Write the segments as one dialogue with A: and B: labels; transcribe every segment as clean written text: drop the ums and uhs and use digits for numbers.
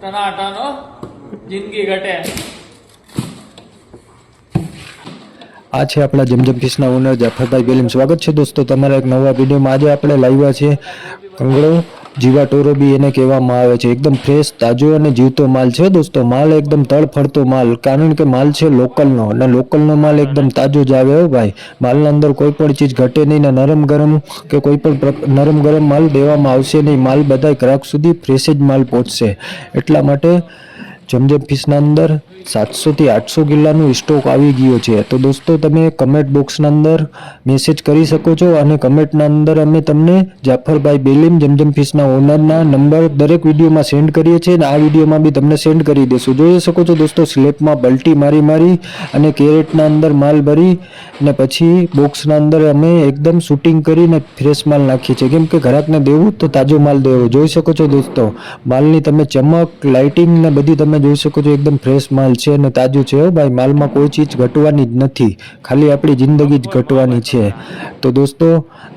A: ટનાટનો જિંદગી ઘટે।
B: આ છે આપણા જમજમ ફિશના ઓનર જાફરભાઈ બેલીમ। સ્વાગત છે દોસ્તો તમારા એક નવા વિડીયોમાં। આજે આપણે લાવ્યા છે કંગળો જીવા ટોરોબી એને કહેવામાં આવે છે। એકદમ ફ્રેશ તાજો અને જીવતો માલ છે દોસ્તો। માલ એકદમ તળફળતો માલ, કારણ કે માલ છે લોકલનો, અને લોકલનો માલ એકદમ તાજો જ આવે હો ભાઈ। માલના અંદર કોઈ પણ ચીજ ઘટે નહીં, ને નરમ ગરમ કે કોઈ પણ નરમ ગરમ માલ દેવામાં આવશે નહીં। માલ બધાય ગ્રાહક સુધી ફ્રેશ જ માલ પહોંચશે। એટલા માટે જમજમ ફિશના અંદર 700 થી 800 કિલ્લાનું સ્ટોક આવી ગયો છે। તો દોસ્તો તમે કમેન્ટ બોક્સના અંદર મેસેજ કરી શકો છો, અને કમેન્ટના અંદર અમે તમને જાફરભાઈ બેલીમ જમજમ ફિશના ઓનરના નંબર દરેક વિડીયોમાં સેન્ડ કરીએ છીએ, અને આ વિડીયોમાં બી તમને સેન્ડ કરી દઈશું। જોઈ શકો છો દોસ્તો, સ્લેબમાં બલ્ટી મારી અને કેરેટના અંદર માલ ભરી ને પછી બોક્સના અંદર અમે એકદમ શૂટિંગ કરીને ફ્રેશ માલ નાખીએ છીએ, કેમ કે ગ્રાહકને દેવું તો તાજો માલ દેવો। જોઈ શકો છો દોસ્તો, માલની તમે ચમક, લાઇટિંગ ને બધી તમે જોઈ શકો છો। એકદમ ફ્રેશ માલ છે અને તાજું છે હો ભાઈ। માલમાં કોઈ ચીજ ઘટવાની જ નથી, ખાલી આપણી જિંદગી જ ઘટવાની છે। તો દોસ્તો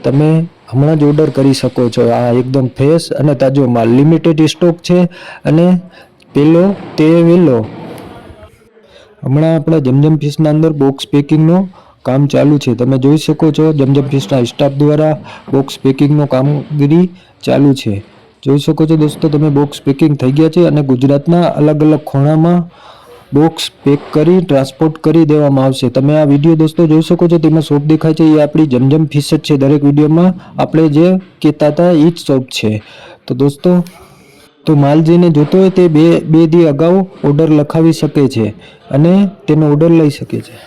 B: તમે હમણાં જ ઓર્ડર કરી શકો છો। આ એકદમ ફ્રેશ અને તાજો માલ લિમિટેડ સ્ટોક છે, અને પેલો તે વેલો। હમણાં આપણા જમજમ ફિશના અંદર બોક્સ પેકિંગનું કામ ચાલુ છે, તમે જોઈ શકો છો। જમજમ ફિશના સ્ટાફ દ્વારા બોક્સ પેકિંગનું કામગીરી ચાલુ છે। જોઈ શકો છો દોસ્તો તમે, બોક્સ પેકિંગ થઈ ગયા છે, અને ગુજરાતના અલગ અલગ ખૂણામાં બોક્સ પેક કરી ટ્રાન્સપોર્ટ કરી દેવામાં આવશે। તમે આ વિડીયો દોસ્તો જોઈ શકો છો, તેમાં શોપ દેખાય છે એ આપણી જમજમ ફિશ જ છે। દરેક વિડીયોમાં આપણે જે કહેતા હતા એ જ શોપ છે। તો દોસ્તો તો માલ જેને જોતો હોય તે બે દી અગાઉ ઓર્ડર લખાવી શકે છે, અને તેનો ઓર્ડર લઈ શકે છે।